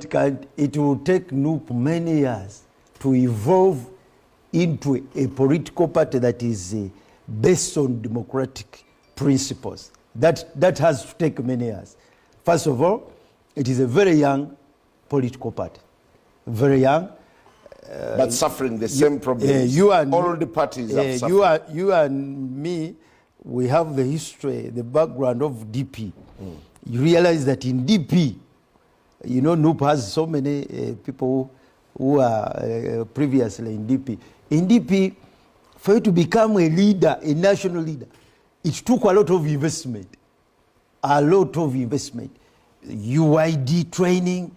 it will take NUP many years to evolve into a political party that is based on democratic principles. That has to take many years. First of all, it is a very young political party. Very young. But suffering the same problems. All the parties have suffered. You and me, we have the history, the background of DP. You realize that in DP, you know, NUP has so many people who are previously in DP. In DP, for you to become a leader, a national leader, it took a lot of investment. A lot of investment. UID training,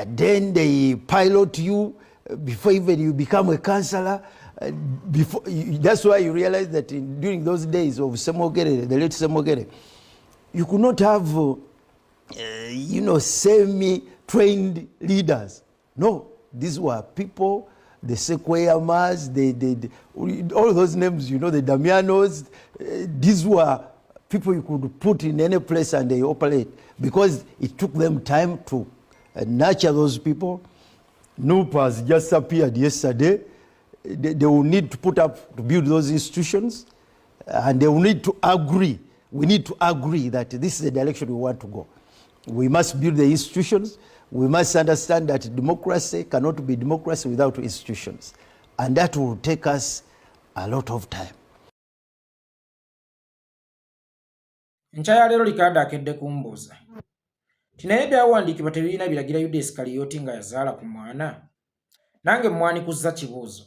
then they pilot you before even you become a councillor. That's why you realize that during those days of Semogere, the late Semogere, you could not have, you know, semi-trained leaders. No, these were people, the Sequoiamas, all those names, you know, the Damianos, these were people you could put in any place and they operate, because it took them time to nurture those people. NUP has just appeared yesterday. They will need to build those institutions, and they will need to agree. We need to agree that this is the direction we want to go. We must build the institutions. We must understand that democracy cannot be democracy without institutions. And that will take us a lot of time. Nchaya lero likada akedde kumbuuza. Tinaye byawandiikibwa tebiina biragira Yuda Iskaliyoti nga yazaala ku mwana. Nange mwanikuza kibuuzo.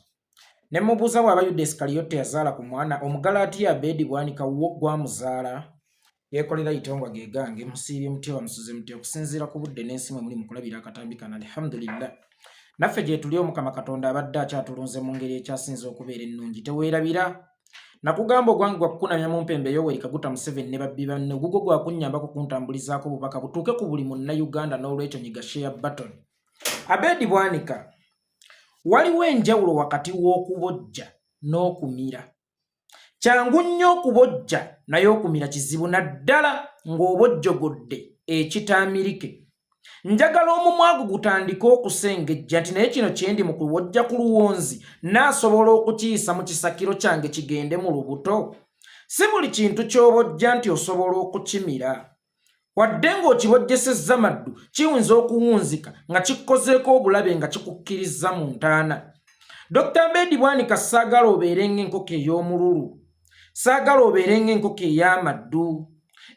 Ne mubuuza bw'aba Yuda Iskaliyoti yazaala ku mwana, Omugalaatiya Abed Bwanika wo gwamuzaala. Yekolera itongwa gegange musiibye mutye bamusuze mutye okusinziira ku budde n'ensi mwe muli mu kulabira akatambi kana alhamdulillah. Naffe gye tuli Omukama Katonda abadde akyatulunze mu ngeri ekyasinze okubeera ennungi teweerabira. Nakugamba ogwange gwa kukunamya mu mpembe Yoweri Kaguta Museveni ne babbi banne gugo gwa kunnyambako kuntambulizaako bubaka butuuke ku buli munnayuganda n'olwekyo nyiga share button. Abed Bwanika, waliwo enjawulo wakati w'okubojja n'okumira. Kyangu nnyo okubojja naye okumira kizibu naddala ng'obojjogodde ekitaamirike. Njagala omumwa gutandika okusengejja nti naye kino kyendi mu kubojja ku luwonzi naasobola okukiyisa mu kisakiro kyange kigende mu lubuto. Si buli kintu ky'obojja nti osobola okukimira. Wadde ng'okibojjesezza maddu kiyinza okuwunzika nga kikkozeeko obulabe nga kikukkiriza mu ntaana. Dr. Abed Bwanika saagala obeere ng'enkoko ey'omululu. Saagala obeere ng'enkoko ey'amaddu.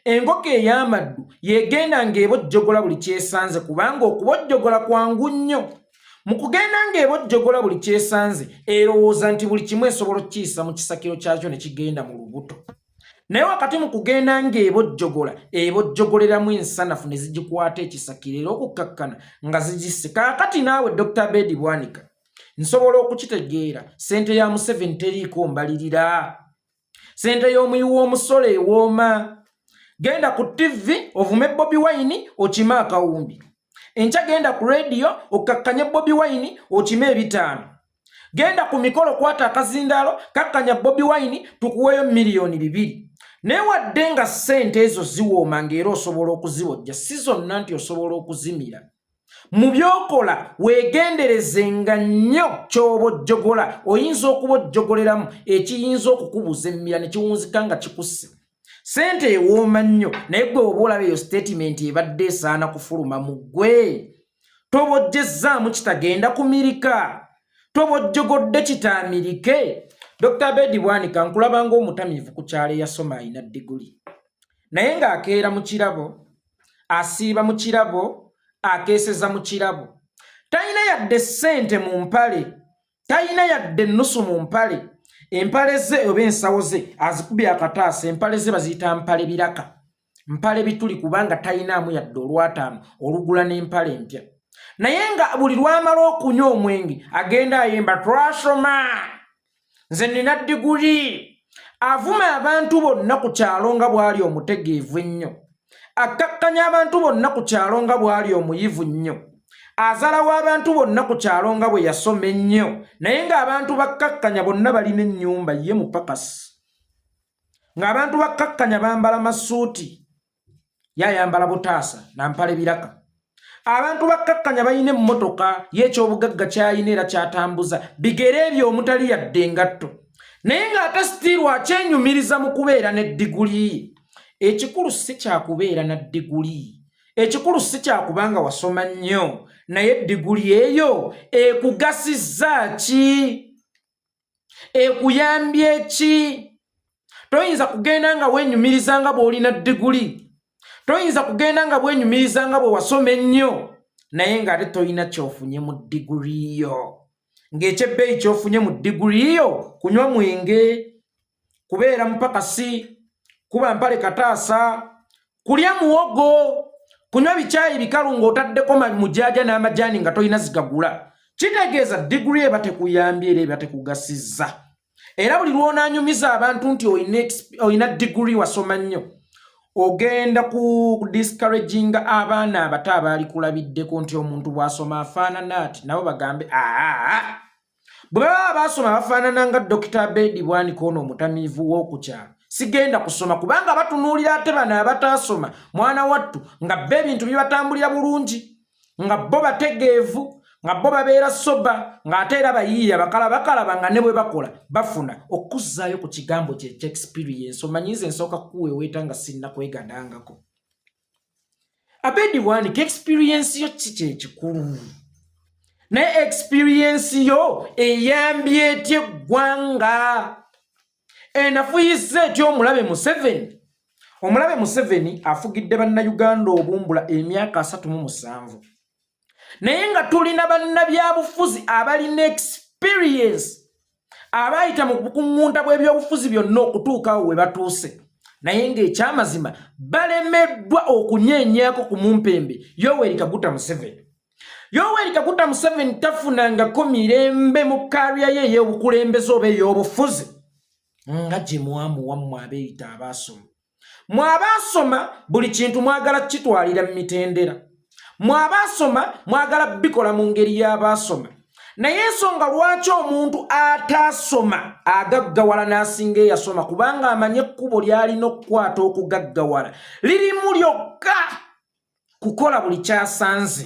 Enkoko ey'amaddu yegenda ng'ebojjogola buli kyesanze kubanga okubojjogola kwangu nnyo. Mu kugenda ng'ebojjogola buli kyesanze erowooza nti buli kimu esobola okukiyisa mu kisakiro kyakyo ne kigenda mu lubuto. Naye wakati mu kugenda ng'ebojjogola ebojjogoleramu ensanafu ne zigikwata ekisakiro era okukkakkana nga zigisse. Kaakati naawe Dr. Abed Bwanika nsobola okukitegeera ssente ya Museveni teriiko mbalirira. Ssente y'omuyiwa omusolo ewooma. Genda ku TV ovume Bobi Wine okime akawumbi. Enkya genda ku radio okakkanya Bobi Wine okime ebitaano. Genda ku mikolo kwata akazindaalo kakkanya Bobi Wine tukuweyo miliyoni 2. Naye wadde nga ssente ezo ziwooma ng'era osobola okuzibojja si zonna nti osobola okuzimira. Mu byokola weegenderezenga nnyo ky'obojjogola oyinza okubojjogoleramu ekiyinza okukubuza emmira ne kiwunzika nga kikusse. Sente ewooma nnyo naye gwe oba olaba eyo statement ebadde esaana kufuluma mu ggwe. Tobojjezzaamu kitagenda kumirika. Tobojjogodde kitaamirike. Dr. Abed Bwanika nkulaba ng'omutamiivu ku kyalo eyasoma alina diguli. Naye ng'akeera mu kirabo, asiiba mu kirabo, akeeseza mu kirabo. Talina yadde ssente mu mpale. Talina yadde ennusu mu mpale. Empale ze oba ensawo ze azikubye akataasa, empale ze baziyita mpale biraka. Mpale bituli kubanga talinamu yadde olw'ataano olugula n'empale empya. Naye nga buli lwamala okunywa omwenge agenda ayemba twasoma. Nze nina diguli. Avuma abantu bonna ku kyalo nga bw'ali omutegeevu ennyo. Akkakkanya abantu bonna ku kyalo nga bw'ali omuyivu nnyo. Azalawo abantu bonna ku kyalo nga bwe yasoma ennyo. Naye ng'abantu bakkakkanya bonna balina ennyumba ye mupakasi. Ng'abantu bakkakkanya bambala masuuti. Yayambala butaasa na mpale biraka. abantu bakkakkanya bayina emmotoka y'ekyobugagga kyayina era kyatambuza bigere ebyo omutali yadde engatto naye ng'ate sitiiru akyenyumiriza mu kubeera ne diguli. Ekikulu si kyakubeera na diguli, ekikulu si kyakubanga wasoma nnyo naye diguli eyo ekugasizza ki, ekuyambye ki? Toyinza kugenda nga wenyumiriza nga bw'olina diguli, toyinza kugenda nga bwenyumiriza nga bwe wasoma ennyo naye ng'ate toyina kyofunye mu diguli yo. Ng'ekyebbeeyi kyofunye mu diguli yo kunywa mwenge, kubeera mupakasi, kuba mpale kataasa, kulya muwogo, kunywa bicaayi bikalu ng'otaddeko mujaaja n'amajaani nga toyina zigagula. Kitegeeza diguli eba tekuyambye era eba tekugasizza. Era buli lw'onaanyumiza abantu nti oyina diguli wasoma nnyo, ogenda ku discouraginga abaana abato abaali kulabiddeko nti omuntu bw'asoma afaanana ati nabo bagambe bwe baba baasoma bafaanana nga Dr. Abed Bwanika ono omutamiivu w'okukyalo. Sigenda kusoma kubanga batunuulira ate bano abataasoma mwana wattu nga bo ebintu bibatambulira bulungi, nga bo bategeevu, nga bo babeera soba, ng'ate era bayiiya bakalaba nga ne bwe bakola bafuna okuzzaayo ku kigambo ky'experience. Omanyize nsooka kuweeweeta nga sinnakwegandangako. Abed Bwanika experience yo ki kyekikulu? Naye experience yo eyambye etya eggwanga? Enafuyize etya omulabe Museveni? Omulabe Museveni afugidde bannayuganda obumbula emyaka 37. Naye nga tulina bannabyabufuzi abalina experience abayita mu bukuŋŋunta bw'ebyobufuzi byonna okutuukawo we batuuse, naye ng'ekyamazima balemeddwa okunyeenyaako ku mumpembe Yoweri Kaguta Museveni. Yoweri Kaguta Museveni tafunangako mirembe mu kariya ye ey'obukulembeze oba ey'obufuzi nga gye mwamuwa mmwe abeeyita abaasoma. Mmwe abaasoma buli kintu mwagala kitwalira mu mitendera, mmwe abaasoma mwagala bikola mu ngeri y'abaasoma. Naye ensonga lwaki omuntu ataasoma agaggawala n'asinga eyasoma kubanga amanye ekkubo ly'alina okukwata okugaggawala lirimu lyokka kukola buli kyasanze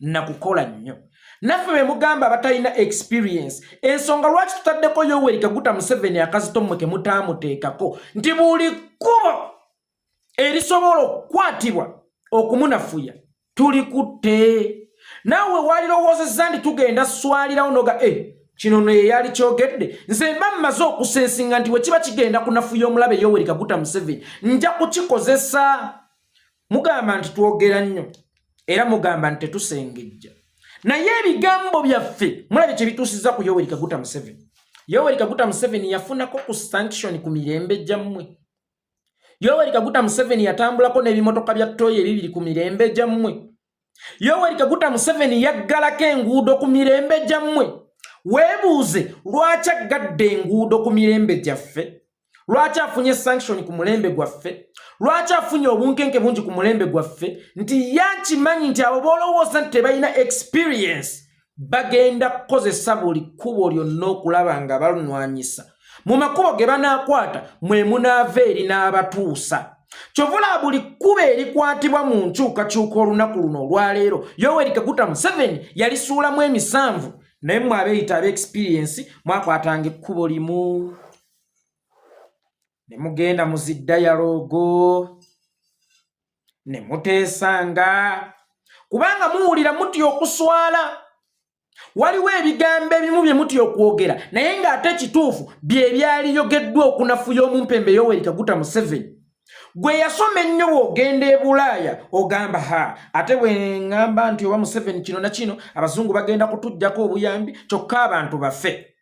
na kukola nnyo. Naffe be mugamba abatalina experience, ensonga lwaki tutaddeko Yoweri Kaguta Museveni akazito mmwe ke mutaamuteekako nti buli kkubo erisobola okukwatibwa okumunafuya tulikutte. Naawe walirowoozezza ndi tugenda swalirawo noga kino no ye yali kyogedde. Nze mba mmaze okusensinga nti we kiba kigenda kunafuya omulabe Yoweri Kaguta Museveni nja kukikozesa. Mugamba nti twogera nnyo era mugamba nti tetusengejja, naye ebigambo byaffe mulabye kye bituusizza ku Yoweri Kaguta Museveni. Yoweri Kaguta Museveni yafunako ku sanction ku mirembe gyammwe. Yoweri Kaguta Museveni yatambulako n'ebimotoka bya toyi ebibiri ku mirembe gyammwe. Yoweri Kaguta Museveni yaggalako enguudo ku mirembe gyammwe. Weebuuze lwaki aggadde enguudo ku mirembe gyaffe? Lwaki afunye sanction ku mulembe gwaffe? Lwaki afunye obunkenke bungi ku mulembe gwaffe? Nti yakimanyi nti abo boolowooza nti tebalina experience bagenda kukozesa buli kkubo lyonna okulaba nga balunwanyisa. Mu makubo ge banaakwata mwe munaava eri n'abatuusa. Kyovula buli kkubo erikwatibwa mu nkyukakyuka olunaku luno olwaleero Yoweri Kaguta Museveni yalisuulamu emisanvu, naye mmwe abeeyita ab'experience mwakwatanga ekkubo limu ne mugenda mu ziddayaloogo ne muteesanga kubanga muwulira mutya okuswala. Waliwo ebigambo ebimu bye mutya okwogera naye ng'ate kituufu bye byaliyogeddwa okunafuya omumpembe Yoweri Kaguta Museveni. Gwe yasoma ennyo bw'ogenda e Bulaaya ogamba ate bwe ngamba nti oba Museveni kino na kino abazungu bagenda kutuggyako obuyambi kyokka abantu baffe.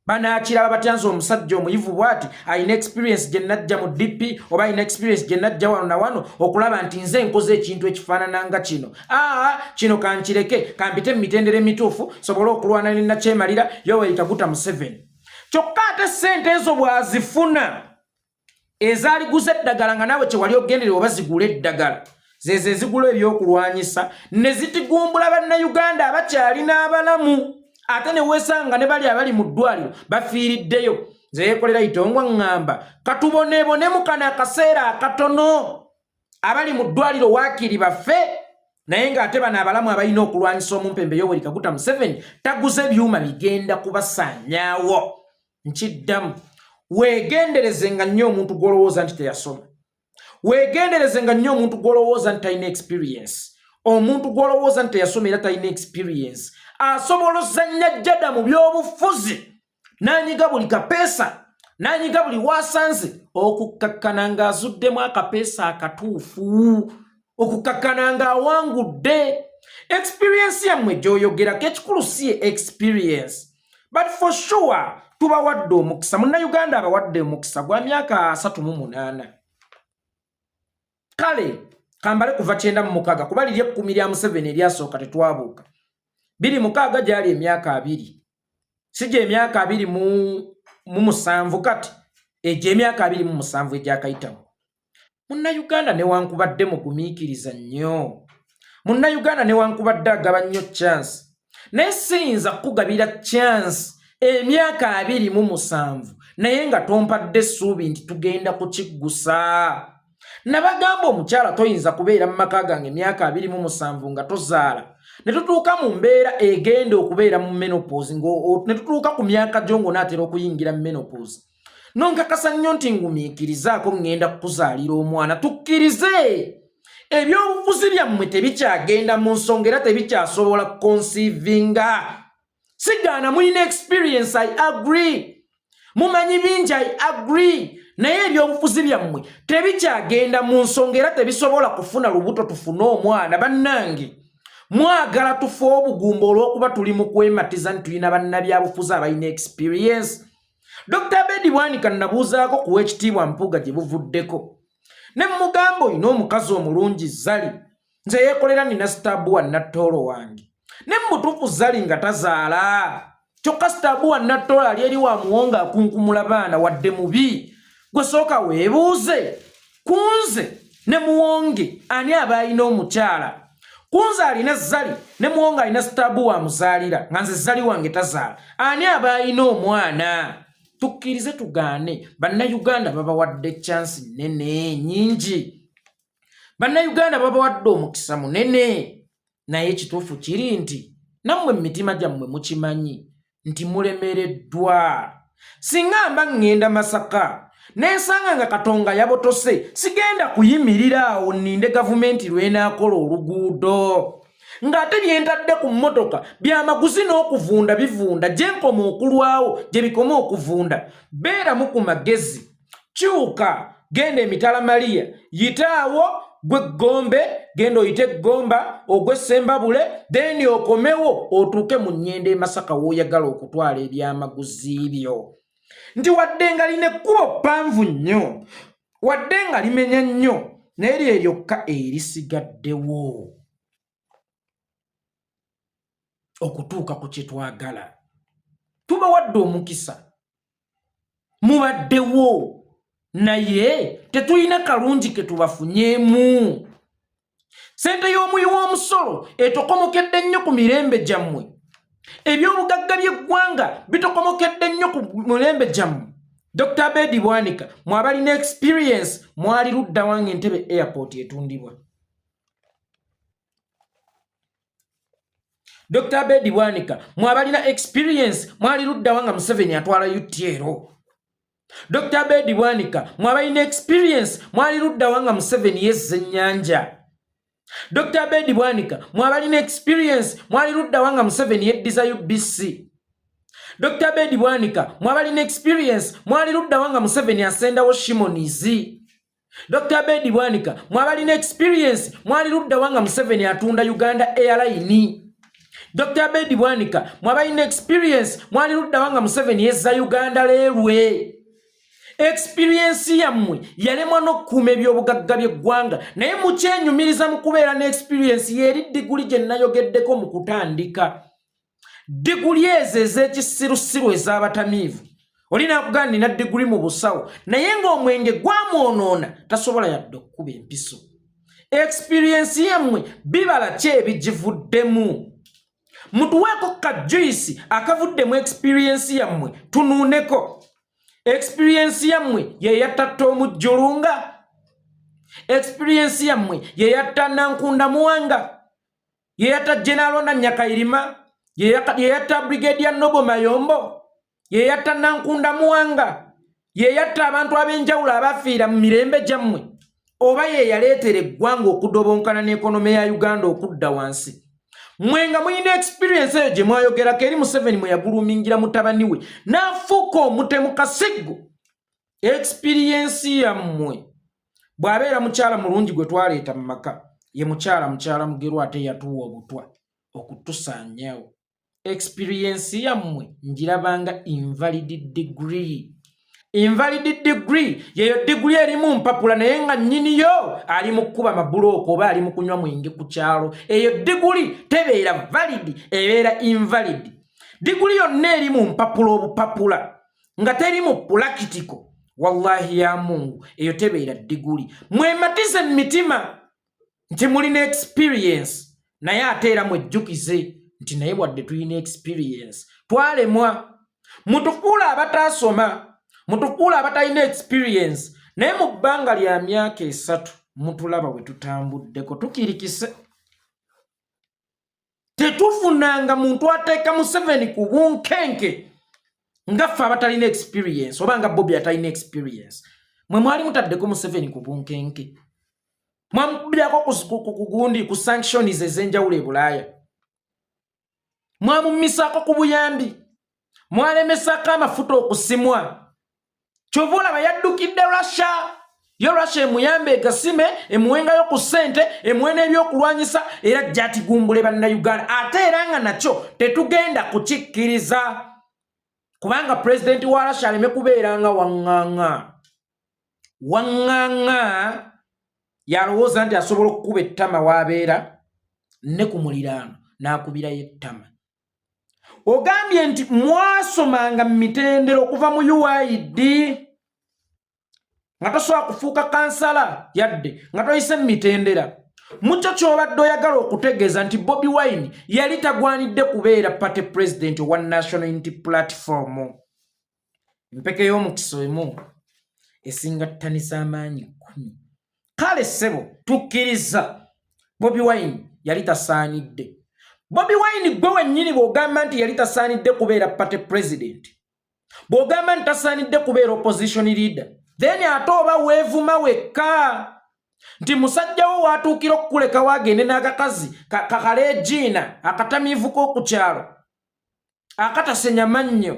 Banaakiraba batyanza omusajja omuyivu bw'ati alina experience gye najja mu DP oba alina experience gye najja wano na wano okulaba nti nze nkoze ekintu ekifaanana nga kino. Kino kankireke kampite mu mitendera emituufu sobole okulwana ne nakyemalira Yoweri Kaguta Museveni. Kyokka ate ssente ezo bw'azifuna ezaaliguza eddagala nga naawe kye wali ogendere oba zigula eddagala zezo ezigula ebyokulwanyisa ne zitigumbula bannayuganda abakyalina abalamu. Ate ne weesanga ne bali abali mu ddwaliro bafiiriddeyo. Nze Yekolera itongwa ngamba katuboneebone mu kano akaseera akatono abali mu ddwaliro waakiri baffe naye ng'ate bano abalamu abalina okulwanyisa omumpembe Yoweri Kaguta Museveni taguze byuma bigenda kubasaanyaawo. Nkiddamu, weegenderezenga nnyo omuntu gw'olowooza nti teyasoma. Weegenderezenga nnyo omuntu gw'olowooza nti talina experience. Omuntu gw'olowooza nti teyasoma era talina experience asobola ozannya jjada mu by'obufuzi n'anyiga buli kapeesa n'anyiga buli waasanze okukkakkana ng'azuddemu akapeesa akatuufu, okukkakkana ng'awangudde. Experience yammwe gy'oyogerako ekikulu si experience, but for sure tubawadde omukisa. Munnayuganda abawadde omukisa gwa myaka 38. Kale kambale kuva 96 kuba liri 10 lya Museveni eryasooka tetwabuuka. 26 gyali emyaka 2, si gye emyaka 27 kati, egyo emyaka 27 egyakayitamu. Munnayuganda newankubadde mugumiikiriza nnyo, munnayuganda newankubadde agaba nnyo chance, naye siyinza kugabira chance emyaka 27 naye nga tompadde essuubi nti tugenda kukiggusa. Nabagamba omukyala toyinza kubeera mu maka gange emyaka 27 nga tozaala, ne tutuuka mu mbeera egenda okubeera mu menopause, ne tutuuka ku myaka gyongo naatera okuyingira mu menopause. Nonkakasa nnyo nti ngumiikirizaako ngenda kukuzaalira omwana. Tukkirize ebyobufuzi byammwe tebikyagenda mu nsonga era tebikyasobola conceivinga. Sigaana mulina experience, I agree. Mumanyi bingi, I agree. Naye ebyobufuzi byammwe tebikyagenda mu nsonga era tebisobola kufuna lubuto tufune omwana. Bannange mwagala tufe obugumba olw'okuba tuli mu kwematiza nti tulina bannabyabufuzi abalina experience. Dr. Abed Bwanika nabuuzaako kuwa ekitiibwa Mpuuga gye buvuddeko. Ne mugamba olina omukazi omulungi Zali, nze Yekolera nina Sitabuwa Nattoolo wange. Ne mutuufu Zali nga tazaala, kyokka Sitabuwa Nattoolo ali eri wa muwonga akunkumula baana wadde mubi. Gwe sooka weebuuze kunze ne muwonge ani aba alina omukyala? Kunze alina Zali ne muwonge alina Sitabuwa amuzaalira nga nze Zali wange tazaala. Ani aba alina omwana? Tukkirize tugaane. Bannayuganda babawadde chance nene nyingi. Bannayuganda babawadde omukisa munene. Naye ekituufu kiri nti nammwe emitima gyammwe mukimanyi nti mulemereddwa. Singa mba ngenda Masaka nensanga nga Katonga yabotose, sigenda kuyimirira awo nninde gavumenti lw'enaakola oluguudo. Ng'ate byentadde ku mmotoka byamaguzi n'okuvunda bivunda, gye nkoma okulwawo gye bikoma okuvunda. Beeramu ku magezi, kyuka genda emitala Maria, yitaawo gwe Gombe, genda oyite Gomba, ogwe Sembabule, then okomewo otuuke mu Nnyende Masaka w'oyagala okutwala ebyamaguzi byo. Nti wadde nga lina ekkubo ppanvu nnyo, wadde nga limenya nnyo, naye lye lyokka erisigaddewo okutuuka ku kye twagala. Tubawadde omukisa, mubaddewo, naye tetulina kalungi ke tubafunyeemu. Ssente y'omuyi w'omusolo etokomokedde nnyo ku mirembe gyammwe. Ebyobugagga by'eggwanga bitokomokedde nnyo ku mirembe gyammwe. Dr. Abed Bwanika mwabalina experience, mwali ludda wange Entebbe airport etundibwa. Dr. Abed Bwanika mwabalina experience, mwali ludda wanga Museveni atwala UTL. Dr. Abed Bwanika mwabalina experience, mwali ludda wanga Museveni yezza ennyanja. Dr. Abed Bwanika mwabalina experience, mwali ludda wanga Museveni yeddiza UBC. Dr. Abed Bwanika mwabalina experience, mwali ludda wanga Museveni asendawo Shimonizi. Dr. Abed Bwanika mwabalina experience, mwali ludda wanga Museveni atunda Uganda Airline. Dr. Abed Bwanika mwabalina experience, mwali ludda wanga Museveni yezza Uganda Railway. Experience yammwe yalemwa n'okkuuma ebyobugagga by'eggwanga, naye mukyenyumiriza mu kubeera ne experience yeri diguli gye nayogeddeko mu kutandika. Diguli ezo ez'ekisirusiru ez'abatamiivu. Olina akugamba nina diguli mu busawo, naye ng'omwenge gwamwonoona tasobola yadde okkuba empiso. Experience yammwe bibala ki ebigivuddemu? Mutuweeko ka juice akavuddemu experience yammwe tunuuneko. Experience yammwe ye yatta omujjulunga. Experience yammwe ye yatta Nankunda Muwanga. Yeyata General Nanyakairima, yeyata Brigadier Nobo Mayombo, yeyata Nankunda Muwanga, yeyata abantu abenjawulo abafiira mu mirembe gyammwe, oba ye yaleetera eggwanga okudobonkana n'ekonomi ya Uganda okudda wansi. Mwenga muyina experience eyo gye mwayogerako eri Museveni mwe yagulumingira mutabani we n'afuuka omutemu Kasigo. Experience yammwe bw'abeera mukyala mulungi gwe twaleeta mu maka ye mukyala mugerwa ate yatuwa obutwa okutusaanyawo. Experience yammwe njirabanga invalid degree. Invalid degree yeyo degree erimu mpapula naye nga nnyiniyo ali mu kkuba mabuloko oba ali mu kunywa mwenge ku kyalo. Eyo degree tebeera valid, ebeera invalid. Degree yonna erimu mpapula obupapula nga terimu practical, wallahi ya Mungu eyo tebeera degree. Mwematize mitima nti mulina experience naye ate era mwejjukize nti naye wadde tulina experience twalemwa. Mutukula abatasoma, mutukula abatalina experience naye mu bbanga lya myaka 3 mutulaba bwe tutambuddeko tukirikise. Tetufunanga muntu ateeka Museveni ku bunkenke nga ffe abatalina experience oba nga Bobi atalina experience. Mwe mwali mutaddeko Museveni ku bunkenke, mwamubbirako kugundi ku sanctions ez'enjawulo e Bulaaya, mwamumisako ku buyambi, mwalemesako amafuta okusimwa. Kyova olaba yaddukidde Russia. Yo Russia emuyambe egasime, emuwengayo ku ssente, emuwe n'ebyokulwanyisa era gy'atigumbule bannayuganda. Ate era nga nakyo tetugenda kukikkiriza kubanga pulezidenti wa Russia aleme kubeeranga waŋŋaŋŋa. Waŋŋaŋŋa yalowooza nti asobola okukuba ettama w'abeera ne ku muliraano n'akubirayo ettama. Ogambye nti mwasomanga mu mitendera okuva mu UID nga tosobola kufuuka kansala yadde nga toyise mu mitendera. Mukyo ky'obadde oyagala okutegeeza nti Bobi Wine yali tagwanidde kubeera party president wa National Unity Platform. Empeke y'omukisa emu esinga ttanisa amaanyi 10. Kale ssebo tukkiriza Bobi Wine yali tasaanidde. Bobi Wine gwe wennyini bw'ogamba nti yali tasaanidde kubeera party president, bw'ogamba nti tasaanidde kubeera opposition leader, then ate oba weevuma wekka nti musajja wo watuukira okukuleka wagende n'akakazi kakaleejiina akatamiivuko ku kyalo akatasenya mannyo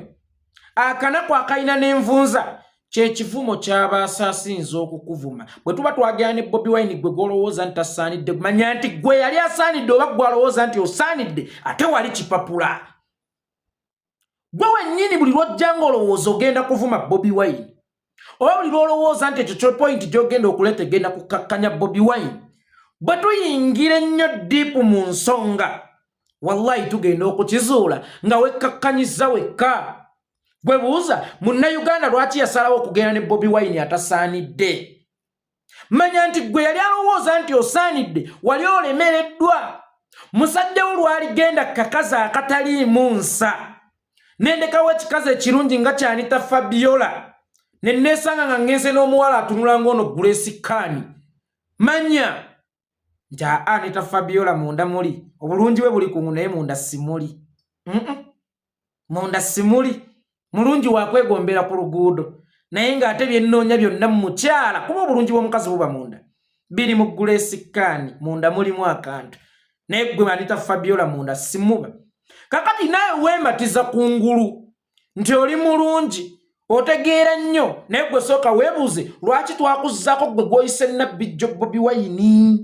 akanaku akalina n'envunza kyekivumo ky'abaasa asinza okukuvuma. Bwe tuba twagera ne Bobi Wine gwe gw'olowooza nti tasaanidde, manya nti gwe yali asaanidde oba gwe alowooza nti osaanidde ate wali kipapula. Gwe wennyini buli lwojja ng'olowooza ogenda kuvuma Bobi Wine oba buli lwolowooza nti ekyo point gy'ogenda okuleeta egenda kukakkanya Bobi Wine, bwe tuyingira ennyo diipu mu nsonga wallahi tugenda okukizuula nga wekkakkanyiza wekka. Gwe buuza munnayuganda lwaki yasalawo okugenda ne Bobi Wine atasaanidde? Manya nti gwe yali alowooza nti osaanidde wali olemereddwa. Musajja wo lwaligenda kakazi akataliimu nsa nendekawo ekikazi ekirungi nga kyanita Fabiola ne neesanga nga ngenze n'omuwala atunula ng'ono Grace Kani. Manya nti anita Fabiola munda muli obulungi bwe buli kungu naye munda simuli. Munda simuli. Mulungi wakwegombera ku luguudo naye ng'ate byennoonya byonna mu mukyala kuba obulungi bw'omukazi buba munda. Biri mu Grace Kani munda mulimu akantu naye gwe anita Fabiola munda simuba. Kakati naye weematiza kungulu nti oli mulungi otegeera nnyo naye gwe sooka weebuuze lwaki twakuzzaako gwe gw'oyise Nabijjo Bobi Wine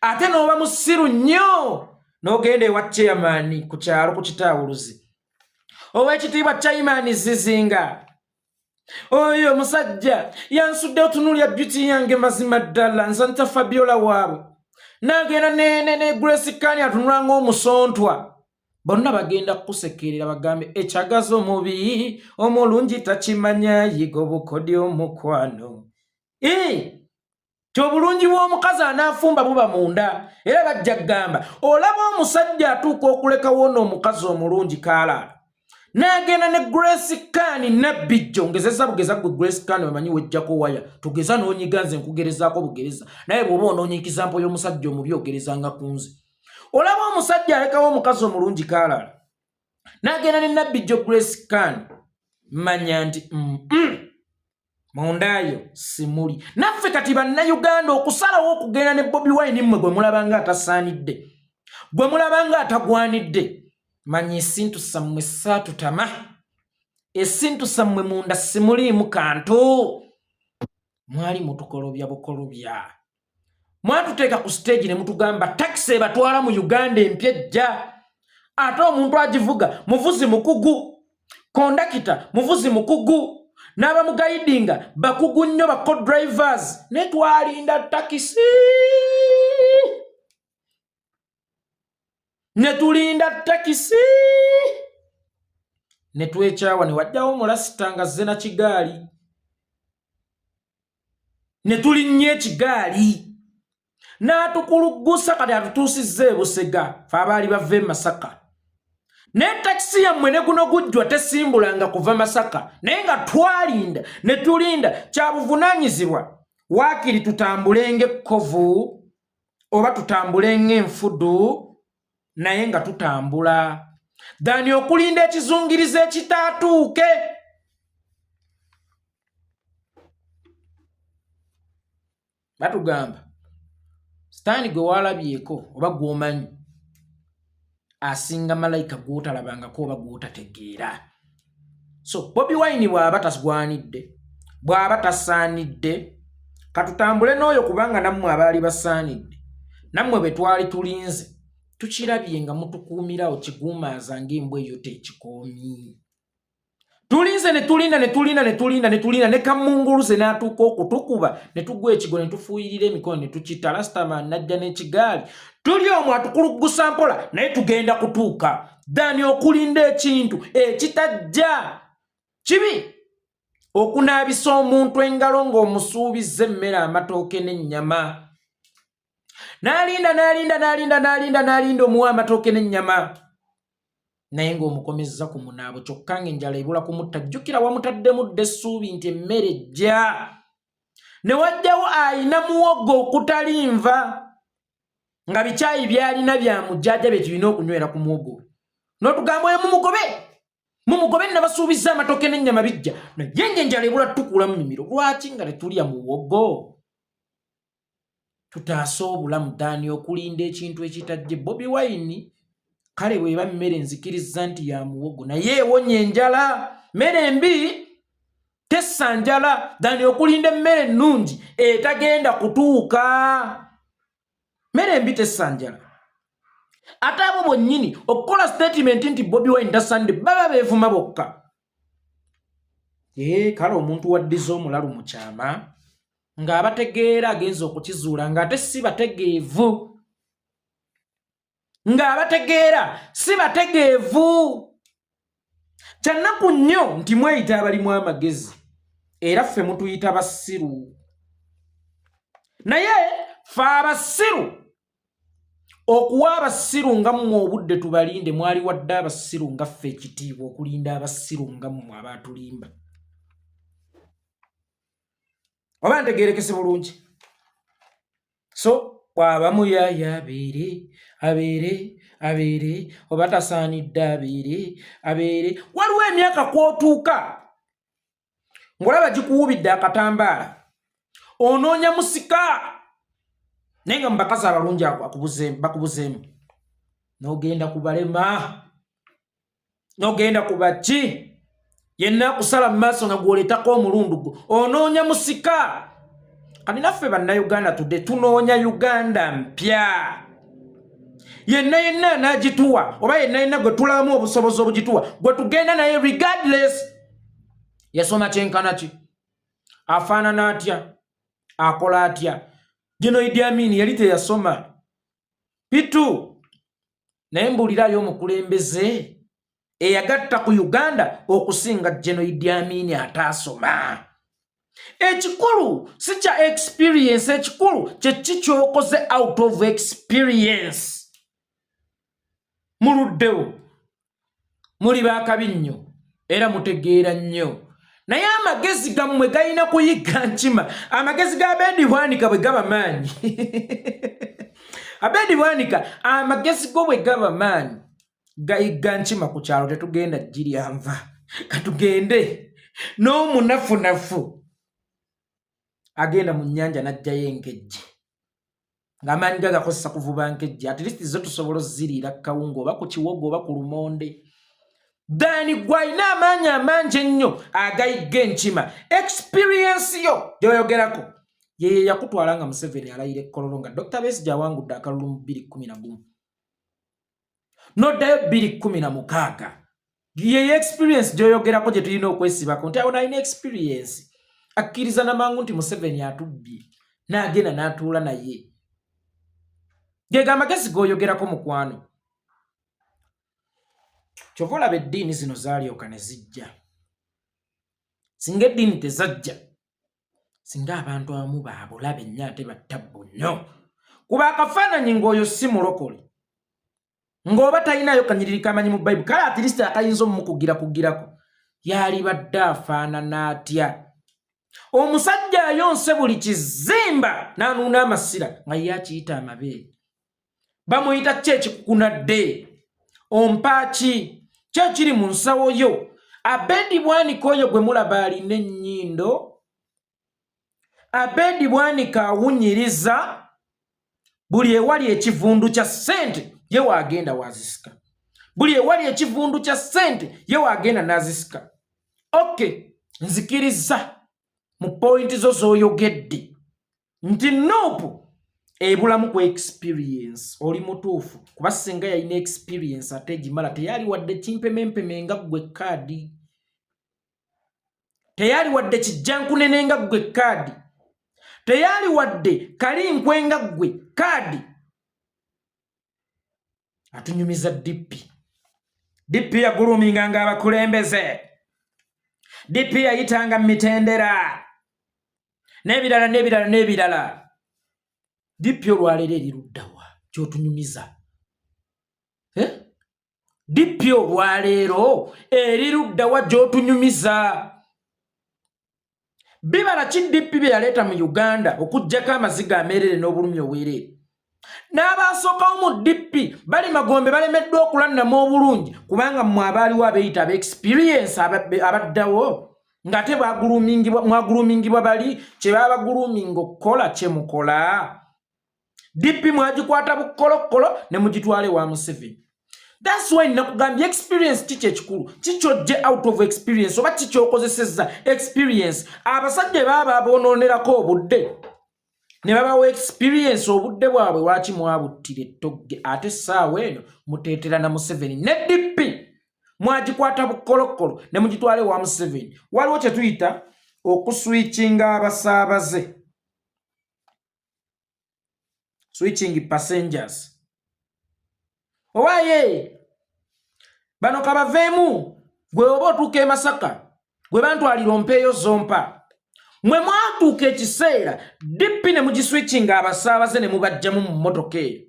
ate n'oba musiru nnyo n'ogenda ewa chairman ku kyalo ku Kitaawuluzi. Ow'ekitiibwa Chairman Zizinga oyo omusajja yansudde otunulya beauty yange mazima ddala nzanita Fabiola waabwe n'agenda ne Grace Kani atunula ng'omusontwa. Bonna bagenda kukusekerera bagambe ekyagaza omubi omulungi takimanya yiga obukodi omukwano. Ky'obulungi bw'omukazi anaafumba buba munda era bajja kugamba olaba omusajja atuuka okulekawo n'omukazi omulungi kaalaala n'agenda ne Grace Kani Nabijjo. Ngezeza bugeza gwe Grace Kani bamanyi wejjako waya tugeza n'onyiga nze nkugerezaako bugereza naye bw'oba onoonyikiza mpo y'omusajja omubi ogerezanga ku nze. olaba omusajja alekawo omukazi omulungi kalala n'agenda ne nabbi jo Grace Khan manya nti mundayo simuli. Naffe kati bannayuganda okusalawo okugenda ne Bobi Wine mmwe gwe mulabanga atasaanidde, gwe mulabanga atagwanidde, manya esintu sammwe saatutama, esintu sammwe munda simuliimu kantu. Mwali mutukolobya bukolobya, mwatuteeka ku stage ne mutugamba taxi ebatwala mu Uganda empyejja, ate omuntu agivuga muvuzi mukugu, kondakita muvuzi mukugu, n'abamugaidinga bakugu nnyo ba co-drivers, ne twalinda taxi, ne tulinda taxi, ne twekyawa ne wajjawo mulasita nga zze na kigaali, ne tulinnye ekigaali n'atukulugusa kati atutuusizza e Busega fe abaali bava e Masaka. Ne taxi yammwe ne guno gujjwa tesimbulanga kuva Masaka, naye nga twalinda ne tulinda. Kya buvunaanyizibwa waakiri tutambule ng'ekkovu oba tutambule ng'enfudu, naye nga tutambula dani okulinda ekizungiriza ekitaatuuke. Batugamba sitaani gwe walabyeko oba gw'omanyi asinga malayika gw'otalabangako oba gw'otategeera. So Bobi Wine bw'aba tasgwanidde, bw'aba tasaanidde, katutambule n'oyo kubanga nammwe abaali basaanidde, nammwe bwe twali tulinze tukirabye nga mutukuumirawo kiguumaaza ng'embwa eyo tekikoomi. Tulinze ne tulinda ne tulinda ne tulinda ne tulinda ne kamunguluze n'atuuka okutukuba ne tugwa ekigo ne tufuuyirira emikono ne tukita. Rastaman n'ajja n'ekigaali, tuli omwo atukulugusa mpola naye tugenda kutuuka. Dani okulinda ekintu ekitajja kibi, okunaabisa omuntu engalo ng'omusuubizza emmere, amatooke n'ennyama. N'alinda omuwa amatooke n'ennyama, naye ng'omukomezza ku munaabo kyokka ng'enjala ebula kumutta. Jjukira wamutaddemu dda essuubi nti emmere ejja, ne wajjawo ayina muwogo okutalinva nga bikyayi byalina byamujjajja bye tulina okunywera ku muwogo, n'otugamba oyo mumugobe nabasuubizza amatooke n'ennyama bijja, naye ng'enjala ebula tukula mu mimiro. Lwaki nga tetulya muwogo? Tutaase obulamu dani okulinda ekintu ekitajje. Bobi Wine kale bweba mmere nzikiriza nti ya muwogo, naye ewonye enjala. Mmere embi tessa njala dani okulinda emmere ennungi etagenda kutuuka. Mmere embi tessa njala. Ate abo bonnyini okukola statement nti Bobi Wine tasande baba beevuma bokka. Kale omuntu waddiza omulalu mu kyama ng'abategeera agenza okukizuula ng'ate si bategeevu, ng'abategeera si bategeevu. Kyannaku nnyo nti mweyita abalimu amagezi era ffe mutuyita basiru, naye ffe abasiru okuwa abasiru nga mmwe obudde tubalinde, mwali wadde abasiru nga ffe ekitiibwa okulinda abasiru nga mmwe abaatulimba. Oba ntegeerekese bulungi? So bw'aba muyaya abeere oba tasaanidde abeere. Waliwo emyaka kw'otuuka ng'olaba gikuwubidde akatambaala, onoonya musika naye nga mu bakazi abalungi bakubuzeemu, n'ogenda ku balema, n'ogenda ku baki, yenna kusala mu maaso nga gw'oleetako omulundu gwo, onoonya musika. Kati naffe bannayuganda tudde tunoonya Uganda mpya. Yenna anaagituwa oba yenna gwe tulabamu obusobozi obugituwa, gwe tugenda naye regardless yasoma kyenkana ki, afaanana atya, akola atya. Gino Idi Amin yali teyasoma pitu, naye mbuulirayo omukulembeze eyagatta ku Uganda okusinga Gino Idi Amin ataasoma. Ekikulu si kya experience, ekikulu kye kyokoze out of experience. Muluddewo, muli baakabi nnyo era mutegeera nnyo, naye amagezi gammwe galina kuyiga nkima. Amagezi ga Abed Bwanika bwe gaba maanyi Abed Bwanika amagezi go bwe gaba maanyi gayiga nkima ku kyalo tetugenda giryanva katugende n'omunafunafu agenda mu nnyanja n'ajjayo enkejje ng'amaanyi gagakozesa kuvuba nkejje at least zo tusobola oziriira kawunga oba ku kiwogo oba ku lumonde dani gwalina amaanyi amangi ennyo agayiga enkima experience yo gyoyogerako yeye yakutwala nga Museveni alayira ekkololo nga Dr. Besigye awangudde akalulu mu 2011 noddayo 2016 yeye experience gyoyogerako gye tulina okwesibako nti awo nalina experience akkiriza namangu nti Museveni atubbye n'agenda n'atuula naye gega amagezi g'oyogerako mukwano kyova olaba eddiini zino zaalyoka ne zijja singa eddiini tezajja singa abantu abamu baabulabe nnyo ate battabbu nnyo kuba akafaananyi ng'oyo si mulokole ng'oba talinayo kanyiriri kamanyi mu Bayibuli kale at least akayinza omukugirako yali badde afaanana atya omusajja ayonse buli kizimba n'anuuna amasira nga ye akiyita amabeere bamuyita ki ekikukunadde ompaaki ki ekiri mu nsawo yo Abed Bwanika oyo gwe mulaba alina ennyindo Abed Bwanika awunyiriza buli ewali ekivundu kya ssente ye waagenda wazisika buli ewali ekivundu kya ssente ye waagenda n'azisika okay nzikiriza mu pointi zo z'oyogedde nti nopu ebulamu ku experience oli mutuufu kuba singa yalina experience ate gimala teyali wadde kimpemempeme nga ggwe kaadi teyali wadde kijjankunene nga ggwe kaadi teyali wadde kalinkwe nga ggwe kaadi atunyumiza DP yaguluminga nga abakulembeze DP yayitanga mitendera n'ebirala DP olwaleero eriruddawa kyotunyumiza DP olwaleero eriruddawa gy'otunyumiza bibala ki DP bye yaleeta mu Uganda okuggyako amaziga ameerere n'obulumi obwereere n'abaasookawo mu DP bali magombe balemeddwa okulannamu obulungi kubanga mmwe abaaliwo abeeyita aba-experience abaddawo ng'ate mwagulumingibwa bali kye baba baguluminga okukola kye mukola DP mwagikwata bukkolokolo ne mugitwale wa Museveni. That's why nakugambye experience kiki ekikulu kikyojje out of experience oba kikyokozesezza experience abasajja baba aboononerako obudde ne babawo experience obudde bwabwe lwaki mwabuttire ettogge ate essaawa eno muteetera na Museveni ne DP mwagikwata bukkolokolo ne mugitwale wa Museveni. Waliwo kye tuyita okuswitchinga abasaabaze switching passengers owaye bano kabaveemu gwe oba otuuka e Masaka gwe bantwalira ompeeyo zompa mwe mwatuuka ekiseera DP ne mugiswitchinga abasaabaze ne mubajjamu mu mmotoka eyo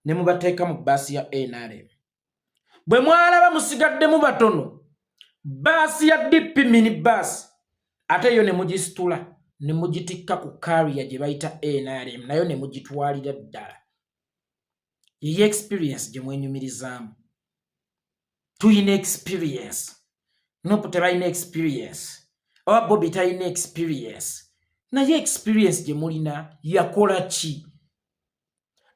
ne mubateeka mu baasi ya NRM bwe mwalaba musigaddemu batono baasi ya DP minibus ate yo ne mugisitula ne mugitikka ku carrier gye bayita NRM nayo ne mugitwalira ddala ye experience gye mwenyumirizaamu tuyina experience nopo tebalina experience oba Bobi talina experience naye experience gye mulina yakola ki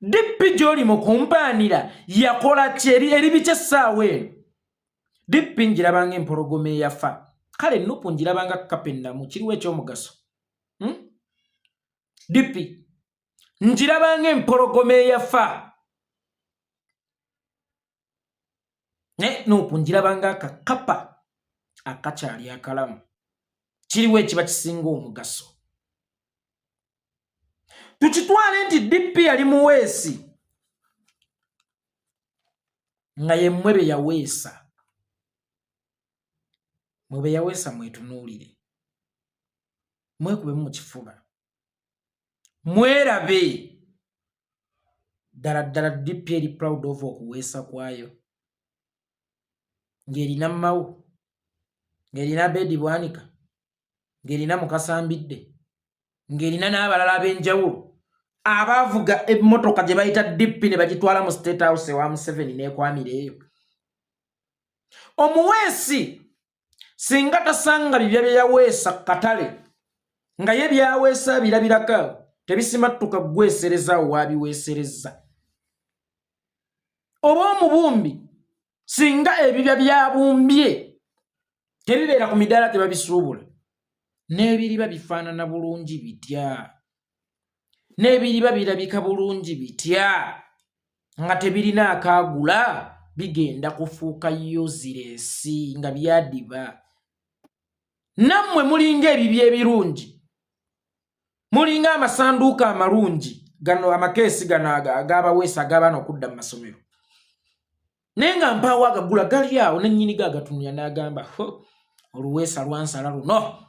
DP gy'oli mu kumpaanira yakola ki eri biki essaawa eno DP njirabanga empologoma eyafa kale nupu njirabanga kapennamu kiriwo ekyomugaso DP njirabanga empologoma eyafa nupu njirabanga akakapa akakyali akalamu kiriwo ekiba kisinga omugaso tukitwale nti DP yali muweesi nga ye mmwe be yaweesa mwe be yaweesa mwetunuulire mwekubemu mu kifuba mwerabe ddala DP eri proud of okuweesa kwayo ng'erina Mmawu ng'erina Abed Bwanika ng'erina Mukasambidde ng'erina n'abalala ab'enjawulo abavuga emmotoka gye bayita DP ne bagitwala mu State House wa Museveni n'ekwamireeyo. Omuweesi singa tasanga bibya bye yaweesa katale nga ye byaweesa birabirako tebisimattuka gwesereza waabiweesereza. Oba omubumbi singa ebibya byabumbye tebibeera ku midaala tebabisuubula n'ebiriba bifaanana bulungi bitya n'ebiriba birabika bulungi bitya nga tebirina akaagula bigenda kufuuka useless nga byadiba. Nammwe mulinga ebibya ebirungi, mulinga amasanduuka amalungi gano amakeesi gano ag'abaweesa ag'abaana okudda mu masomero. Naye nga mpaawo agagula gali awo nennyini gagatunula n'agamba oluweesa lwansala luno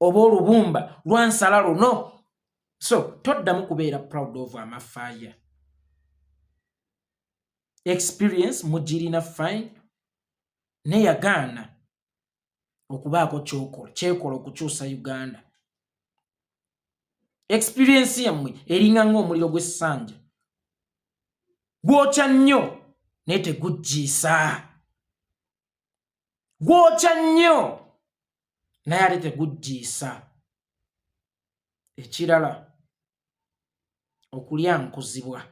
oba olubumba lwansala luno. So toddamu kubeera proud of amafaaya. Experience mugirina fine naye yagaana okubaako kyekola okukyusa Uganda. Experience yammwe eringa ng'omuliro gw'essanja gwokya nnyo naye teguggiisa. Gwokya nnyo naye ate teguggiisa. Ekirala okulya nkuzibwa.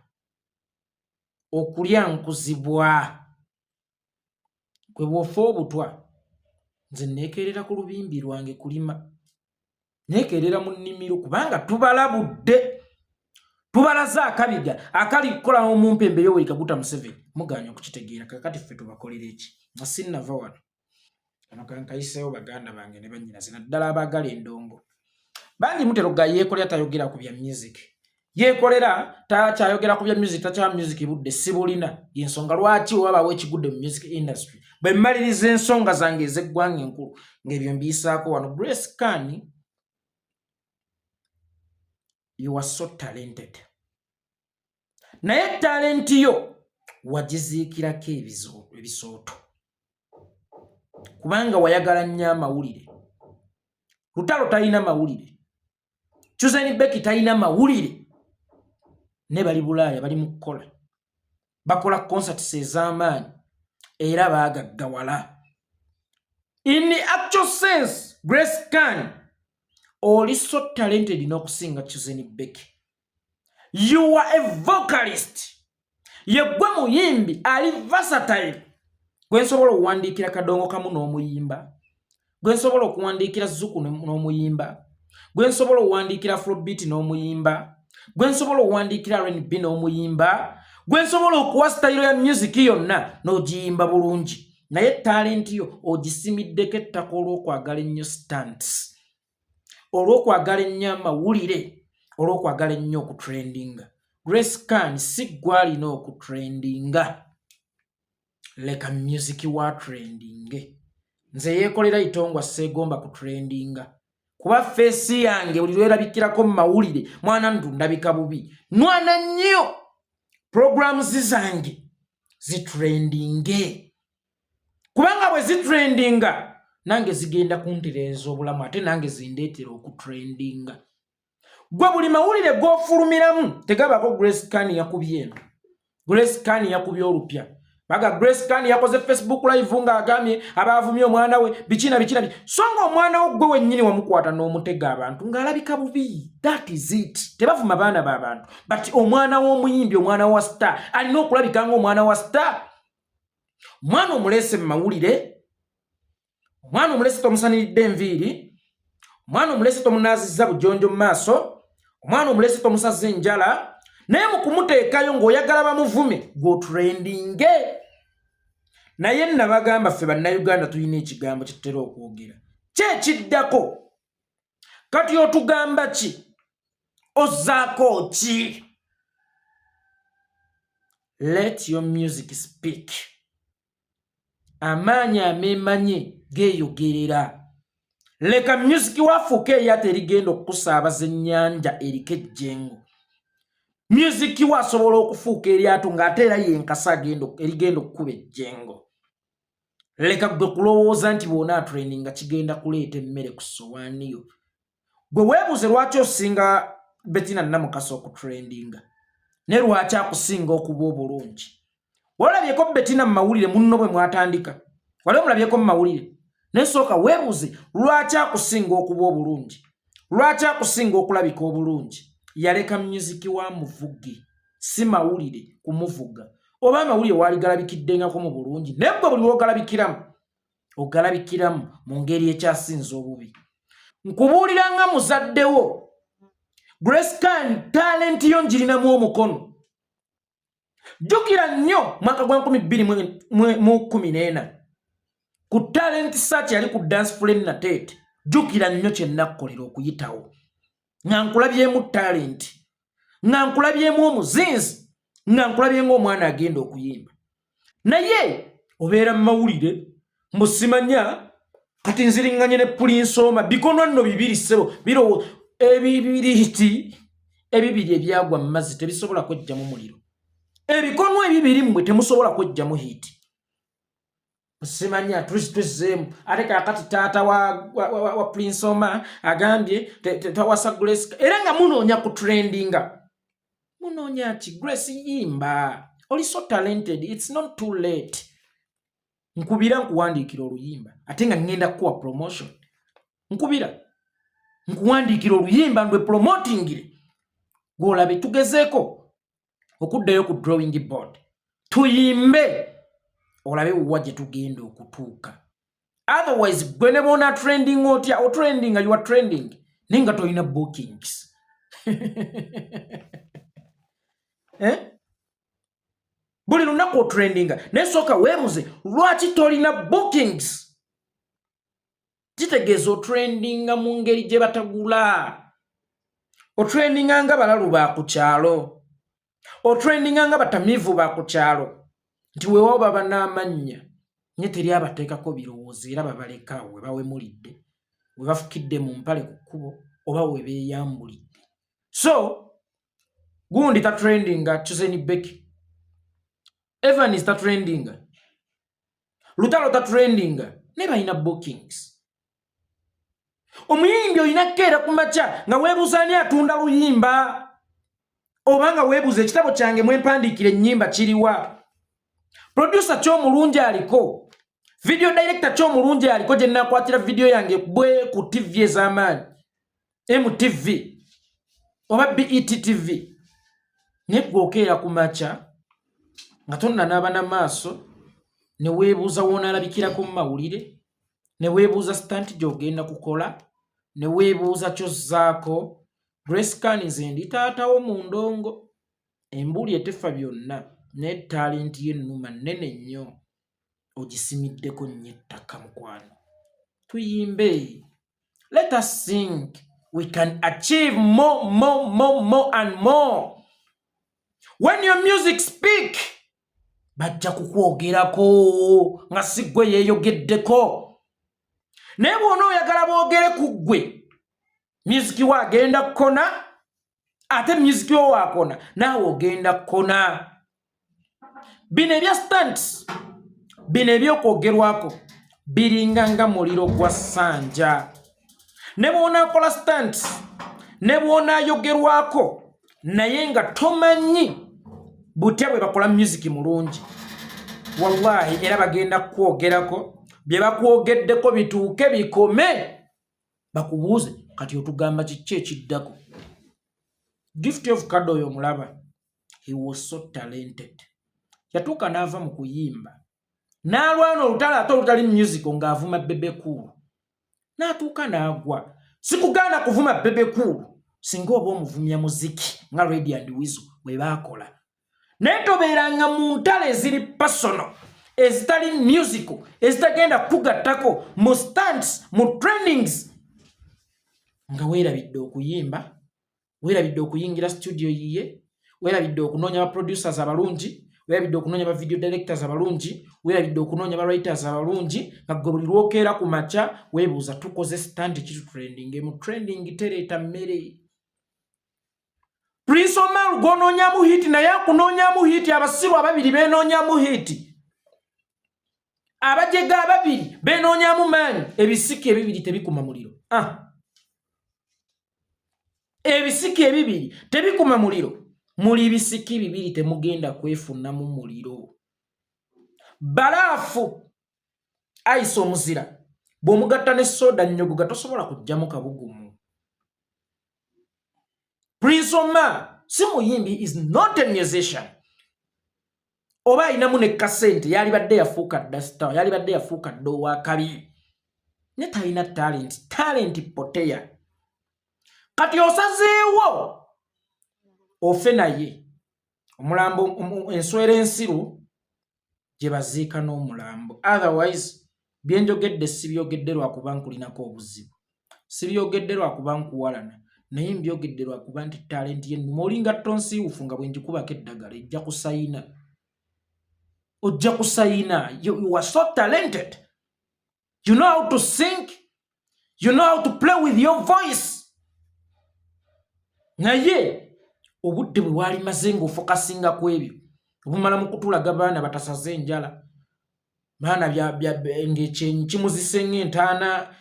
Okulya nkuzibwa kwe bw'ofa obutwa. Nze neekerera ku lubimbi lwange kulima, neekerera mu nnimiro kubanga tubalabudde. Tubalaze akabiga akali kukola mu mpembe Yoweri Kaguta Museveni muganya okukitegeera. Kakati ffe tubakolera eki nga sinnava wano kano kankayiseewo baganda bange ne bannyinaze naddala abaagala endongo. Bangi mutero ga Yekolera tayogera ku bya music. Yekolera takyayogera ku bya music, takya music budde sibulina. Yensonga lwaki wabaawo ekigudde mu music industry. Bwe mmaliriza ensonga zange ez'eggwanga enkulu ng'ebyo mbiyisaako wano. Grace Khan, you are so talented. Naye talent yo wagiziikirako ebisooto. Kubanga wayagala nnyo amawulire. Lutalo talina mawulire. Chuzeni Beki talina mawulire. Ne bali Bulaaya bali mu kukola. Bakola concerts ez'amaanyi era baagaggawala. In the actual sense, Grace Khan, oli so talented n'okusinga Chuzeni Beki. You are a vocalist. Yegwe muyimbi ali versatile. Gwe nsobola okuwandiikira kadongo kamu n'omuyimba. Gwe nsobola okuwandiikira zuku n'omuyimba. Gwe nsobola okuwandiikira afrobeat n'omuyimba. Gwe nsobola okuwandiikira R&B n'omuyimba. Gwe nsobola okuwa style ya music yonna n'ogiyimba bulungi. Naye talent yo ogisiimiddeko ettaka olw'okwagala ennyo stunts, olw'okwagala ennyo amawulire, olw'okwagala ennyo okutrendinga. Grace Khan si gwalina okutrendinga. Leka music wa trending. Nze Yekolera itongwa seegomba kutrendinga. Kuba face yange buli lwerabikirako mu mawulire mwana ndundabika bubi. Nwana nnyo programs zange zitrendinge. Kubanga bwe zitrendinga nange zigenda kuntereeza obulamu ate nange zindeetera okutrendinga. Gwe buli mawulire g'ofulumiramu tegabako Grace Khan yakubye eno. Grace Khan yakubye olupya. Baga Grace Khan yakoze Facebook live nga agamye abavumye omwana we bikina. Songa omwana wo gwe wennyini wamukwata n'omutega abantu ng'alabika bubi. That is it. Tebavuma baana b'abantu. But omwana w'omuyimbi, omwana wa star alina okulabika ng'omwana wa star. Omwana omulese mu mawulire, omwana omulese tomusaniridde enviiri, omwana omulese tomunaazizza bujonjo mu maaso, omwana omulese tomusaze enjala, naye mu kumuteekayo ng'oyagala bamuvume g'otrendinge. Naye nabagamba ffe bannayuganda tulina ekigambo kye tutera okwogera. Kyekiddako kati otugamba ki? Ozzaako ki? Let your music speak. Amaanyi ameemanye geeyogerera. Leka music wafuuka eryato erigenda okusaabaza ennyanja eriko ejjengo. Music wasobola okufuuka eryato ng'ate era yenkasa erigenda okukuba ejjengo. Leka gwe kulowooza nti bw'ona training nga kigenda kuleeta emmere ku ssowaani yo. Gwe weebuuze lwaki osinga Bettina Namukasa okutrendinga. Ne lwaki akusinga okuba obulungi. Walabyeko Bettina mu mawulire munno bwe mwatandika. Wali omulabyeko mu mawulire. Ne sooka weebuuze lwaki akusinga okuba obulungi. Lwaki akusinga okulabika obulungi. Yaleka music wa muvugi. Si mawulire kumuvuga. Oba mawulire wali galabikiddenga mu bulungi. Nebwe buli wogalabikiramu. Ogalabikiramu mu ngeri ekyasinza obubi. Nkubuulira nga muzaddewo. Grace Can talent yo njirinamu omukono. Jukira nnyo mwaka gwa 2014 ku talent search yali ku dance floor Natete. Jukira nnyo kye nakkolera okuyitawo. Nga nkulabyemu talent. Nga nkulabyemu omuzinzi. Nga nkulabyemu omwana agenda okuyimba. Naye obeera mu mawulire musimanya kati nziringanye ne Prince Oma bikono nno bibiri sebo biro ebibiri ebyagwa mu mazzi tebisobola kwejja mu muliro. Ebikono ebibiri mmwe temusobola kwejja mu hiti. Musimanya twizemu ate kakati taata wa Prince Oma agambye tawasa Grace era nga munoonya ku trendinga. Munoonya ki Grace yimba. Oli so talented, it's not too late. Nkubira nkuwandiikira oluyimba ate nga ngenda kuwa promotion. Nkubira nkuwandiikira oluyimba ndwe promotingire. Golabe tugezeeko okuddayo ku drawing board. Tuyimbe olabe waje tugenda okutuuka. Otherwise gwe ne bona trending otya o trending you are trending ninga toyina bookings. Buli lunaku trendinga nesooka weebuze lwaki tolina bookings. Kitegeeza trendinga mu ngeri gye batagula. Trendinga nga balalu ba ku kyalo. Trendinga nga batamivu ba ku kyalo. Nti weewo baba n'amannya nye teri abateekako birowoozo era babaleka we bawemulidde we bafukidde mu mpale ku kkubo oba we beeyambulidde. So gundi ta trendinga Chuzeni Becky. Evan is ta trendinga. Lutalo ta trendinga. Neba ina bookings. Omuyimbi oyina keera kumacha nga weebuuza ani atunda luyimba. Obanga weebuuza ekitabo kyange mwempandiikire ennyimba kiriwa. Producer ky'omulungi aliko. Video director ky'omulungi aliko gye nakwatira video yange bwe ku TV ez'amaanyi. MTV. Oba BET TV. Negwokeera kumacha. Nga tonna n'abana maaso. Ne weebuuza woonalabikirako mu mawulire. Ne weebuuza stunt gy'ogenda kukola. Ne weebuuza ky'ozzaako. Grace Can nze ndi taata wo mu ndongo. Embuli etefa byonna. Ne talent y'ennuma nnene nnyo. Ogisiimiddeko nnyo ettaka mukwano. Tuyimbe. Let us sing. We can achieve more and more. When your music speak, bajja kukwogerako nga si ggwe yeeyogeddeko. Naye bw'ona oyagala boogere ku ggwe, music wa agenda kona, ate music wo wakona, naawe ogenda kona. Bino ebya stunts, bino ebyokwogerwako, biringa nga muliro gwa ssanja. Ne bw'ona akola stunts, ne bw'ona ayogerwako, naye nga tomanyi butya bwe bakola music mulungi. Wallahi era bagenda kwogerako bye bakwogeddeko bituuke bikome bakubuuze kati otugamba kiki ekiddako. Gift of Kado oyo mulaba, he was so talented. Yatuuka n'ava mu kuyimba n'alwana olutalo ate olutali musical ng'avuma Bebe Cool. N'atuuka n'agwa. Sikugaana kuvuma Bebe Cool singa oba omuvumya muziki nga Ready and Weasel bwe baakola. Naye tobeeranga mu ntalo eziri personal, ezitali musical, ezitagenda kugattako mu stunts, mu trainings. Nga weerabidde okuyimba, weerabidde okuyingira studio yiye, weerabidde okunoonya ba producers abalungi, weerabidde okunoonya ba video directors abalungi, weerabidde okunoonya ba writers abalungi, nga gwe buli lwokeera ku makya weebuuza tukoze stunt kitu trending, mu trending tereeta mmere. Prince Oma gononyamu hiti naye akunonyamu hiti abasiru ababiri benonyamu hiti. Abajega ababiri benonyamu maanyi ebisiki ebibiri tebikuma muliro. ebisiki ebibiri tebikuma muliro muli bisiki bibiri temugenda kwefunamu muliro barafu aiso muzira bw'omugatta ne soda nnyogoga tosobola kujjamu kabugumu Prince Omar si muyimbi is not a musician oba ayinamu ne kasente yali badde yafuuka dasta yali badde yafuuka ddowa kabi ne talina talent poteya kati osazeewo ofe naye omulambo enswera ensiru gye baziika n'omulambo otherwise byenjogedde sibyogedde lwakuba nkulinako obuzibu sibyogedde lwakuba nkuwalana naye mbyogedde lwakuba nti talenti yennuma olinga tonsiiwufu nga bwe njikubako eddagala ejja kusayina ojja kusayina you are so talented you know how to sing you know how to play with your voice naye obudde bwe wali maze ng'ofokasinga ku ebyo obumala mu kutulaga baana batasaze enjala baana ng'ekyenyi kimuzise ng'entaana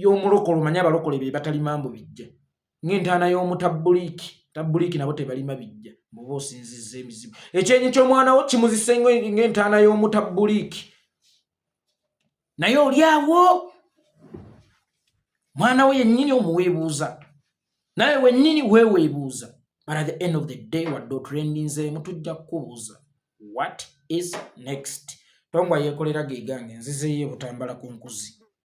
y'omulokole omanyi abalokole be batali mambo bijja ng'entaana y'omutabuliiki nabo tebalima bijja muba osinzizza emizibu ekyenyi ky'omwana wo kimuzise ng'entaana y'omutabuliiki naye oli awo mwana we yennyini omuweebuuza naye wennyini weeweebuuza but at the end of the day wadde otrendinzeemu tujja kukubuuza what is next tongwa yekolera geegange nzizeeyo butambala ku nkuzi